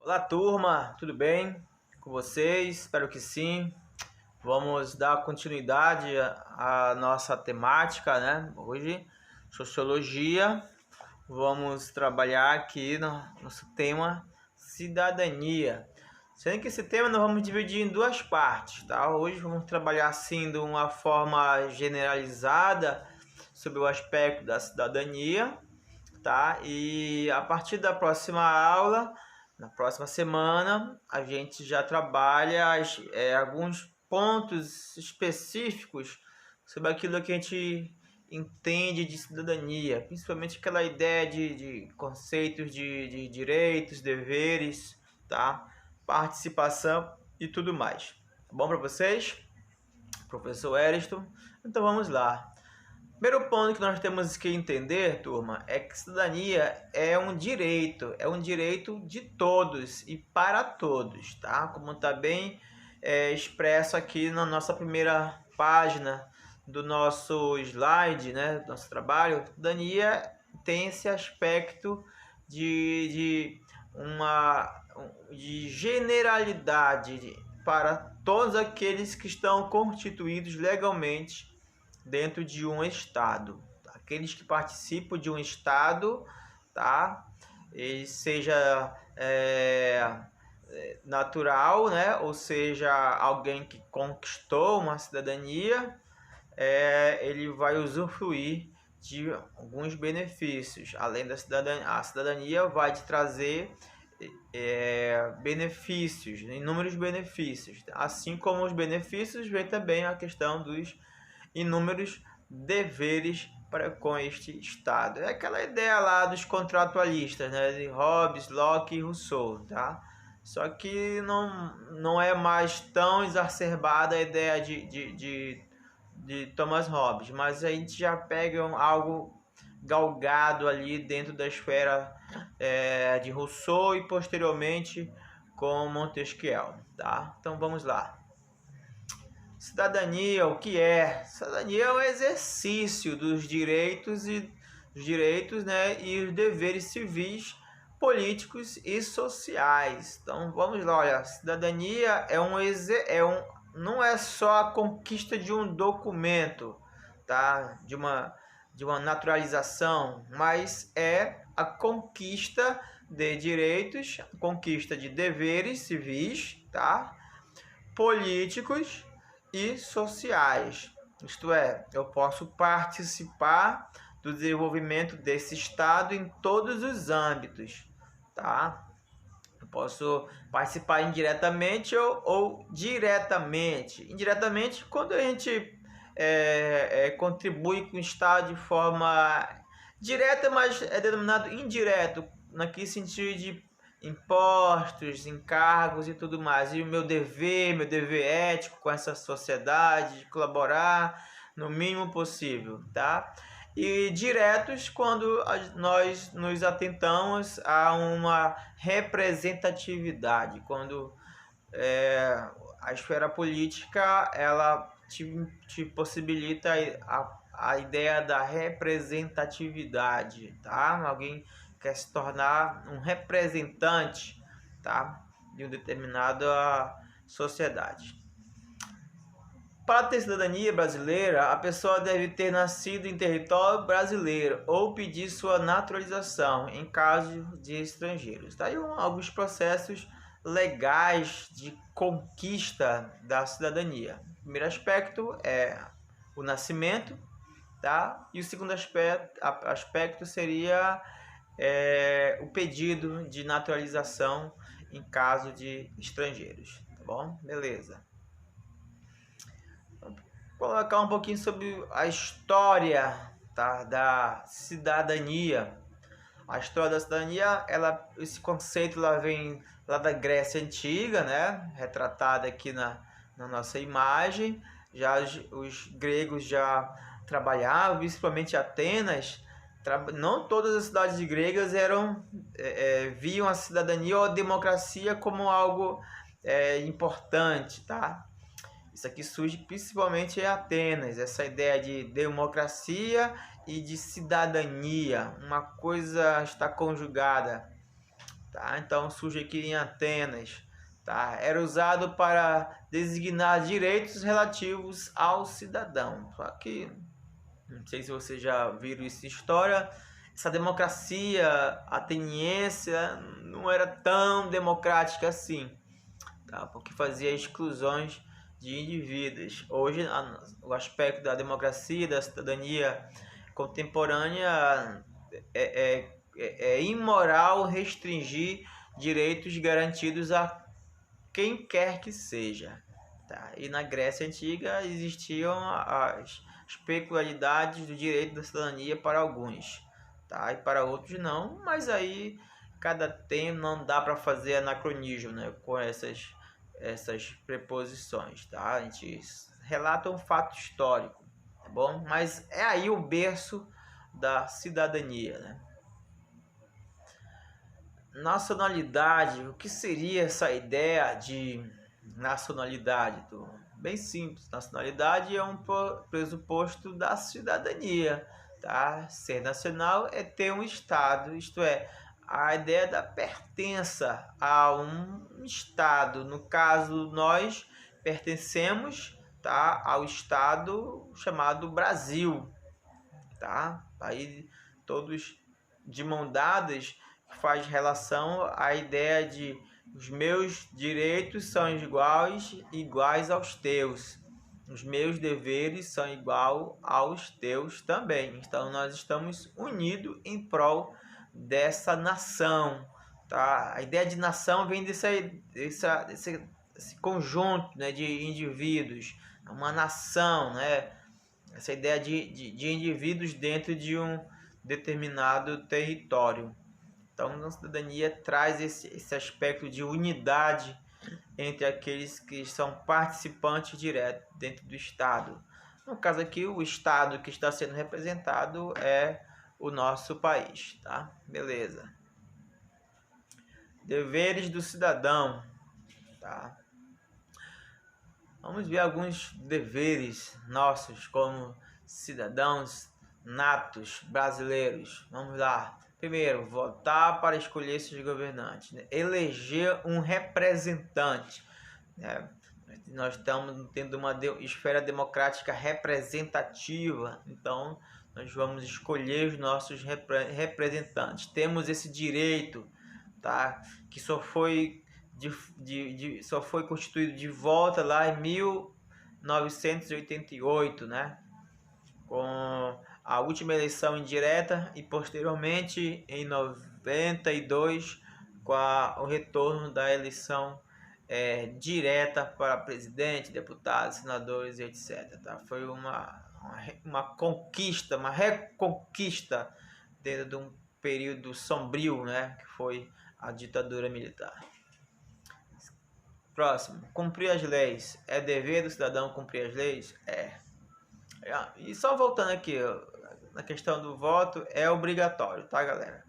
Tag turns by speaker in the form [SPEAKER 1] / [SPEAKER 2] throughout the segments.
[SPEAKER 1] Olá, turma, tudo bem com vocês? Espero que sim. Vamos dar continuidade à nossa temática, né? Hoje, sociologia. Vamos trabalhar aqui no nosso tema cidadania. Sendo que esse tema nós vamos dividir em duas partes, tá? Hoje vamos trabalhar assim de uma forma generalizada sobre o aspecto da cidadania, tá? E a partir da próxima aula, na próxima semana, a gente já trabalha alguns pontos específicos sobre aquilo que a gente entende de cidadania, principalmente aquela ideia de conceitos de direitos, deveres, tá? Participação e tudo mais. Tá bom para vocês? Professor Eriston? Então vamos lá. Primeiro ponto que nós temos que entender, turma, é que cidadania é um direito de todos e para todos, tá? Como está bem expresso aqui na nossa primeira página do nosso slide, né, do nosso trabalho. Cidadania tem esse aspecto de generalidade para todos aqueles que estão constituídos legalmente dentro de um estado. Aqueles que participam de um estado, tá? Ele seja natural, né? Ou seja, alguém que conquistou uma cidadania, ele vai usufruir de alguns benefícios. Além da cidadania, a cidadania vai te trazer benefícios, inúmeros benefícios. Assim como os benefícios, vem também a questão dos inúmeros deveres para com este Estado. É aquela ideia lá dos contratualistas, né, de Hobbes, Locke e Rousseau, tá? Só que não é mais tão exacerbada a ideia de Thomas Hobbes, mas a gente já pega algo galgado ali dentro da esfera de Rousseau e posteriormente com Montesquieu, tá? Então vamos lá. Cidadania, o que é? Cidadania é o exercício dos direitos né, e os deveres civis, políticos e sociais. Então vamos lá, olha, cidadania não é só a conquista de um documento, tá? De uma naturalização, mas é a conquista de direitos, a conquista de deveres civis, tá? Políticos e sociais. Isto é, eu posso participar do desenvolvimento desse estado em todos os âmbitos, tá? Eu posso participar indiretamente ou diretamente. Indiretamente, quando a gente contribui com o estado de forma direta, mas é denominado indireto, naquele sentido de impostos, encargos e tudo mais. E o meu dever ético com essa sociedade, de colaborar no mínimo possível, tá? E diretos quando nós nos atentamos a uma representatividade, quando a esfera política ela te possibilita a ideia da representatividade, tá? Alguém quer se tornar um representante, tá? De uma determinada sociedade. Para ter cidadania brasileira, a pessoa deve ter nascido em território brasileiro ou pedir sua naturalização em caso de estrangeiros. Tá aí alguns processos legais de conquista da cidadania. O primeiro aspecto é o nascimento, tá? E o segundo aspecto seria o pedido de naturalização em caso de estrangeiros, tá bom? Beleza. Vou colocar um pouquinho sobre a história, tá, da cidadania. A história da cidadania, esse conceito lá vem lá da Grécia Antiga, né? Retratada aqui na nossa imagem. Já os gregos já trabalhavam, principalmente Atenas. Não todas as cidades gregas viam a cidadania ou a democracia como algo importante, tá? Isso aqui surge principalmente em Atenas, essa ideia de democracia e de cidadania, uma coisa está conjugada, tá? Então surge aqui em Atenas, tá? Era usado para designar direitos relativos ao cidadão. Só que, não sei se vocês já viram isso em história, essa democracia ateniense não era tão democrática assim, tá? Porque fazia exclusões de indivíduos. Hoje, o aspecto da democracia, da cidadania contemporânea é imoral restringir direitos garantidos a quem quer que seja. Tá? E na Grécia Antiga existiam as peculiaridades do direito da cidadania para alguns, tá? E para outros não, mas aí cada tempo não dá para fazer anacronismo, né? Com essas preposições, tá? A gente relata um fato histórico, tá bom? Mas é aí o berço da cidadania, né? Nacionalidade, o que seria essa ideia de nacionalidade? Bem simples, nacionalidade é um pressuposto da cidadania, tá? Ser nacional é ter um estado, isto é, a ideia da pertença a um estado. No caso, nós pertencemos, tá, ao estado chamado Brasil, tá? Aí todos de mão dadas faz relação à ideia de os meus direitos são iguais aos teus. Os meus deveres são igual aos teus também. Então nós estamos unidos em prol dessa nação, tá? A ideia de nação vem desse conjunto, né, de indivíduos, uma nação, né? Essa ideia de indivíduos dentro de um determinado território. Então, a cidadania traz esse aspecto de unidade entre aqueles que são participantes diretos dentro do Estado. No caso aqui, o Estado que está sendo representado é o nosso país, tá? Beleza. Deveres do cidadão, tá? Vamos ver alguns deveres nossos como cidadãos natos brasileiros. Vamos lá. Primeiro, votar para escolher seus governantes, né? Eleger um representante, né? Nós estamos tendo uma esfera democrática representativa, então nós vamos escolher os nossos representantes. Temos esse direito, tá? Que só foi constituído de volta lá em 1988, né? Com a última eleição indireta e posteriormente em 92 com o retorno da eleição direta para presidente, deputados, senadores e etc. Tá? Foi uma conquista, uma reconquista dentro de um período sombrio, né? Que foi a ditadura militar. Próximo, cumprir as leis. É dever do cidadão cumprir as leis? E só voltando aqui, na questão do voto, é obrigatório, tá, galera?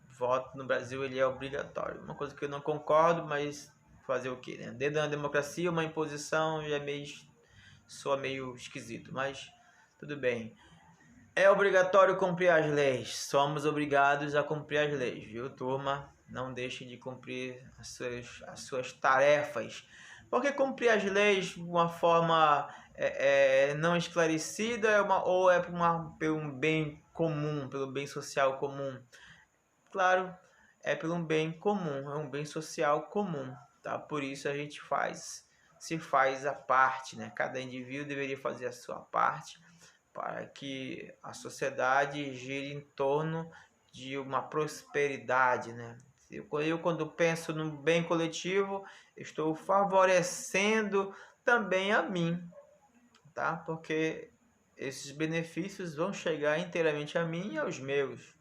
[SPEAKER 1] O voto no Brasil ele é obrigatório. Uma coisa que eu não concordo, mas fazer o quê, né? Dentro da democracia, uma imposição já soa meio esquisito, mas tudo bem. É obrigatório cumprir as leis. Somos obrigados a cumprir as leis, viu, turma? Não deixe de cumprir as suas tarefas. Porque cumprir as leis de uma forma não esclarecida ou é pelo um bem comum, pelo bem social comum? Claro, é pelo um bem comum, é um bem social comum, tá? Por isso a gente se faz a parte, né? Cada indivíduo deveria fazer a sua parte para que a sociedade gire em torno de uma prosperidade, né? Eu quando penso no bem coletivo, estou favorecendo também a mim, tá? Porque esses benefícios vão chegar inteiramente a mim e aos meus.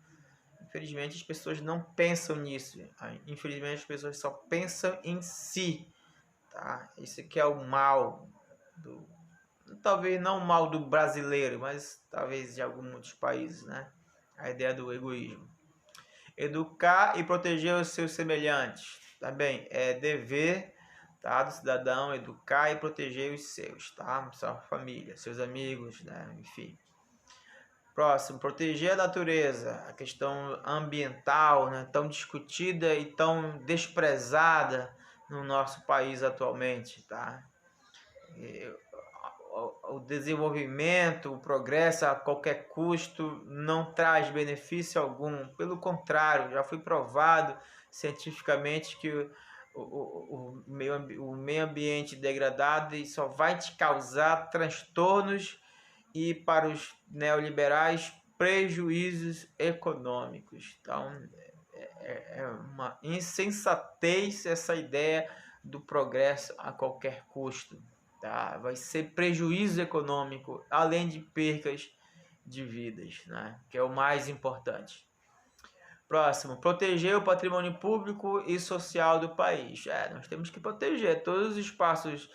[SPEAKER 1] Infelizmente as pessoas não pensam nisso. Infelizmente as pessoas só pensam em si, tá? Isso aqui é o mal talvez não o mal do brasileiro, mas talvez de alguns países, né? A ideia do egoísmo. Educar e proteger os seus semelhantes. Também é dever, tá, do cidadão educar e proteger os seus, tá? Sua família, seus amigos, né? Enfim. Próximo, proteger a natureza, a questão ambiental, né, tão discutida e tão desprezada no nosso país atualmente, tá? O desenvolvimento, o progresso a qualquer custo não traz benefício algum. Pelo contrário, já foi provado cientificamente que o meio ambiente degradado só vai te causar transtornos e, para os neoliberais, prejuízos econômicos. Então, é uma insensatez essa ideia do progresso a qualquer custo. Tá? Vai ser prejuízo econômico, além de percas de vidas, né? Que é o mais importante. Próximo, proteger o patrimônio público e social do país. Nós temos que proteger todos os espaços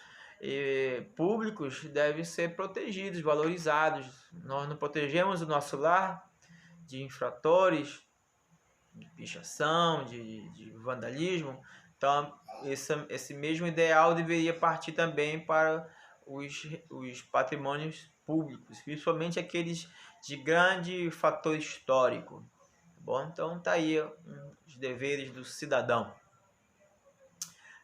[SPEAKER 1] públicos, devem ser protegidos, valorizados. Nós não protegemos o nosso lar de infratores, de pichação, de vandalismo. Então, esse mesmo ideal deveria partir também para os patrimônios públicos, principalmente aqueles de grande fator histórico. Bom, então tá aí os deveres do cidadão.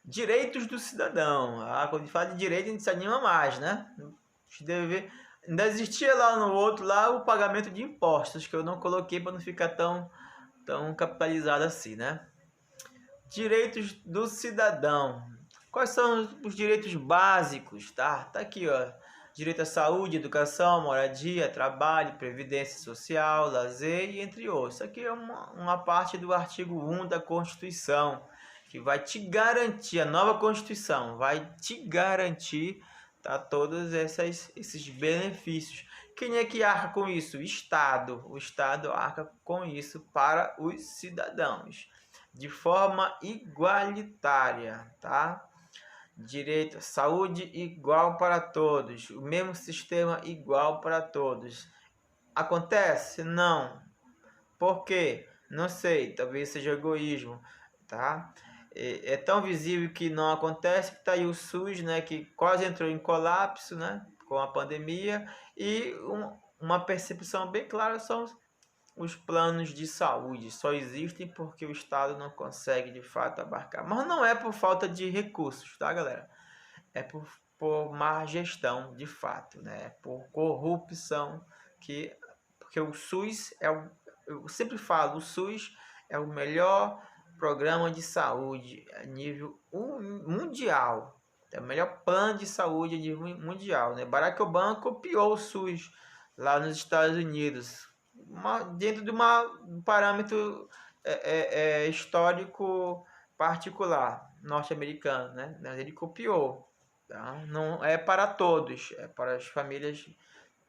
[SPEAKER 1] Direitos do cidadão. Quando a gente fala de direito, a gente se anima mais, né? Ainda existia lá no outro, lá o pagamento de impostos, que eu não coloquei para não ficar tão capitalizado assim, né? Direitos do cidadão. Quais são os direitos básicos, tá? Tá aqui, ó. Direito à saúde, educação, moradia, trabalho, previdência social, lazer e entre outros. Isso aqui é uma parte do artigo 1 da Constituição, que vai te garantir, a nova Constituição vai te garantir, tá, todos esses benefícios. Quem é que arca com isso? O Estado. O Estado arca com isso para os cidadãos, de forma igualitária, tá? Direito à saúde igual para todos, o mesmo sistema igual para todos. Acontece? Não. Por quê? Não sei, talvez seja egoísmo, tá? É tão visível que não acontece, que tá aí o SUS, né, que quase entrou em colapso, né, com a pandemia, e uma percepção bem clara são os planos de saúde. Só existem porque o Estado não consegue de fato abarcar. Mas não é por falta de recursos, tá, galera? É por má gestão, de fato, né? Por corrupção, porque o SUS eu sempre falo, o SUS é o melhor programa de saúde a nível mundial. É o melhor plano de saúde a nível mundial, né? Barack Obama copiou o SUS lá nos Estados Unidos, dentro de um parâmetro histórico particular norte-americano, né? Ele copiou. Tá? Não é para todos, é para as famílias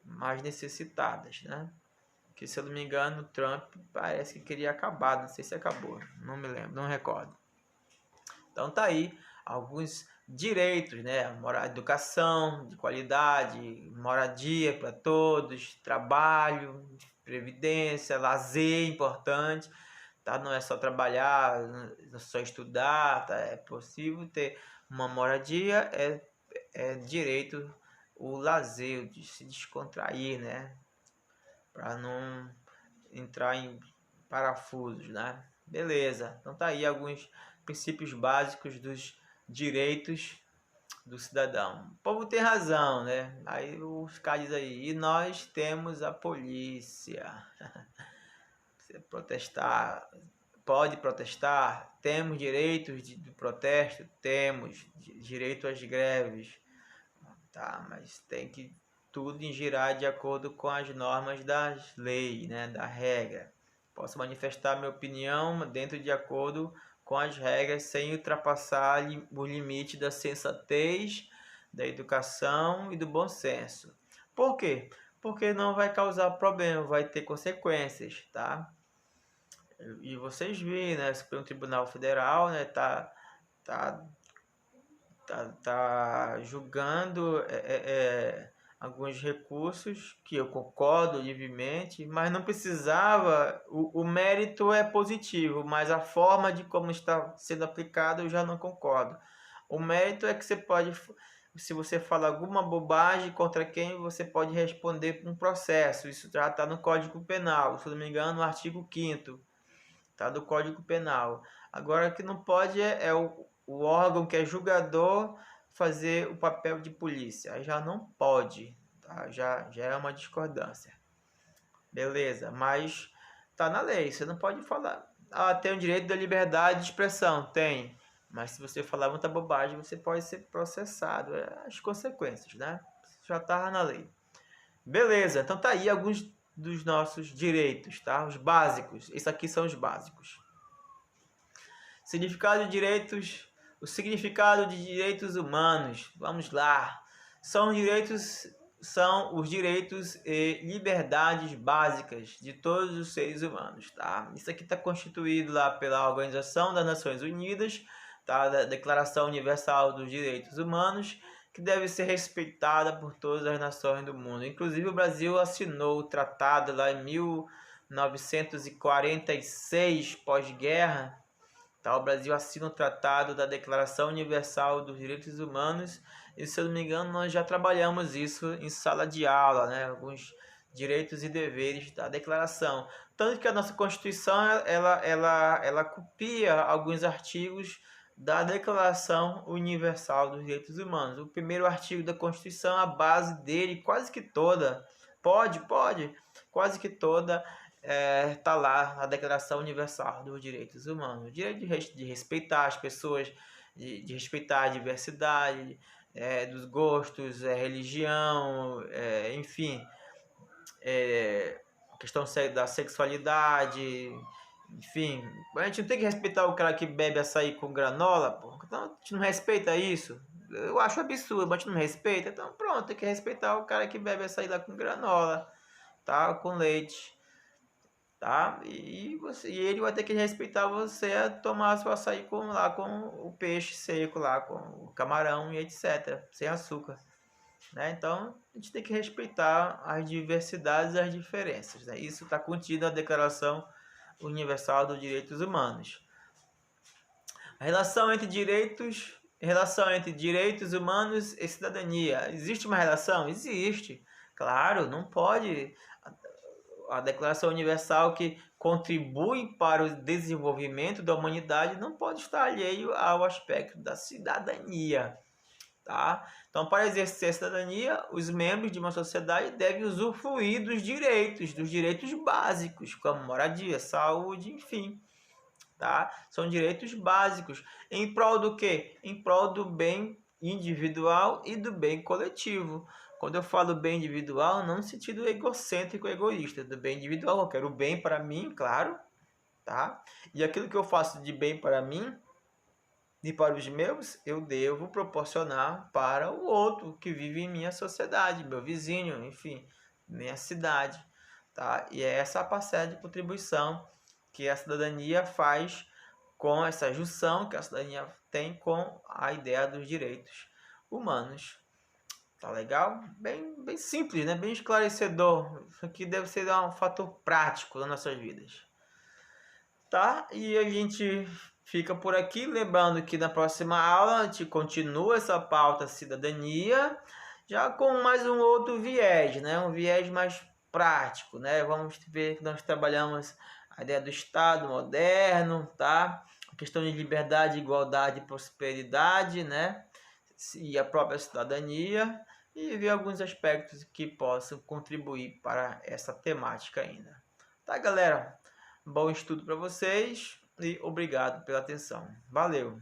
[SPEAKER 1] mais necessitadas, né? Que, se eu não me engano, o Trump parece que queria acabar, não sei se acabou, não me lembro, não recordo. Então tá aí alguns direitos, né? Educação de qualidade, moradia para todos, trabalho, previdência, lazer importante, tá? Não é só trabalhar, não é só estudar, tá? É possível ter uma moradia, é direito o lazer, de se descontrair, né? Para não entrar em parafusos, né? Beleza. Então tá aí alguns princípios básicos dos direitos do cidadão. O povo tem razão, né? Aí os caras dizem aí, e nós temos a polícia. Você protestar, pode protestar, temos direitos de protesto, temos direito às greves, tá? Mas tem que tudo girar de acordo com as normas das leis, né? Da regra. Posso manifestar minha opinião dentro de acordo com as regras, sem ultrapassar o limite da sensatez, da educação e do bom senso. Por quê? Porque não vai causar problema, vai ter consequências, tá? E vocês viram, né? O Supremo Tribunal Federal, né? Tá julgando alguns recursos que eu concordo livremente, mas não precisava. O mérito é positivo, mas a forma de como está sendo aplicado eu já não concordo. O mérito é que você pode se você fala alguma bobagem contra quem, você pode responder com um processo. Isso já está no Código Penal, se não me engano, no artigo 5º, tá, do Código Penal. Agora, o que não pode é o órgão que é julgador fazer o papel de polícia. Aí já não pode, tá? Já é uma discordância. Beleza, mas tá na lei, você não pode falar. Ah, tem o direito da liberdade de expressão, tem. Mas se você falar muita bobagem, você pode ser processado. É as consequências, né? Já tá na lei. Beleza, então tá aí alguns dos nossos direitos, tá? Os básicos. Esses aqui são os básicos. Significado de direitos, o significado de direitos humanos. Vamos lá. São os direitos e liberdades básicas de todos os seres humanos, tá? Isso aqui está constituído lá pela Organização das Nações Unidas, tá? Da Declaração Universal dos Direitos Humanos, que deve ser respeitada por todas as nações do mundo. Inclusive o Brasil assinou o tratado lá em 1946, pós-guerra. Tá? O Brasil assina o tratado da Declaração Universal dos Direitos Humanos e, se eu não me engano, nós já trabalhamos isso em sala de aula, né? Alguns direitos e deveres da declaração. Tanto que a nossa Constituição ela copia alguns artigos da Declaração Universal dos Direitos Humanos. O primeiro artigo da Constituição, a base dele, quase que toda, quase que toda, tá lá na Declaração Universal dos Direitos Humanos. O direito de respeitar as pessoas, de respeitar a diversidade, dos gostos, religião, enfim, a questão da sexualidade, enfim. A gente não tem que respeitar o cara que bebe açaí com granola, pô. Então a gente não respeita isso. Eu acho absurdo, mas a gente não respeita. Então pronto, tem que respeitar o cara que bebe açaí lá com granola, tá? Com leite. Tá? E ele vai ter que respeitar você a tomar seu açaí com o peixe seco lá, com o camarão e etc, sem açúcar, né? Então a gente tem que respeitar as diversidades e as diferenças, né? Isso está contido na Declaração Universal dos Direitos Humanos. A relação entre direitos humanos e cidadania. Existe uma relação? Existe. Claro, não pode. A Declaração Universal que contribui para o desenvolvimento da humanidade não pode estar alheio ao aspecto da cidadania, tá? Então, para exercer a cidadania, os membros de uma sociedade devem usufruir dos direitos básicos, como moradia, saúde, enfim, tá? São direitos básicos. Em prol do quê? Em prol do bem individual e do bem coletivo. Quando eu falo bem individual, não no sentido egocêntrico, egoísta. Do bem individual, eu quero o bem para mim, claro, tá? E aquilo que eu faço de bem para mim e para os meus, eu devo proporcionar para o outro que vive em minha sociedade, meu vizinho, enfim, minha cidade, tá? E é essa a parcela de contribuição que a cidadania faz com essa junção que a cidadania tem com a ideia dos direitos humanos. Tá legal? Bem simples, né? Bem esclarecedor. Isso aqui deve ser um fator prático nas nossas vidas. Tá? E a gente fica por aqui. Lembrando que na próxima aula a gente continua essa pauta cidadania, já com mais um outro viés, né? Um viés mais prático, né? Vamos ver que nós trabalhamos a ideia do Estado moderno, tá? A questão de liberdade, igualdade e prosperidade, né? E a própria cidadania, e ver alguns aspectos que possam contribuir para essa temática ainda. Tá, galera? Bom estudo para vocês e obrigado pela atenção. Valeu!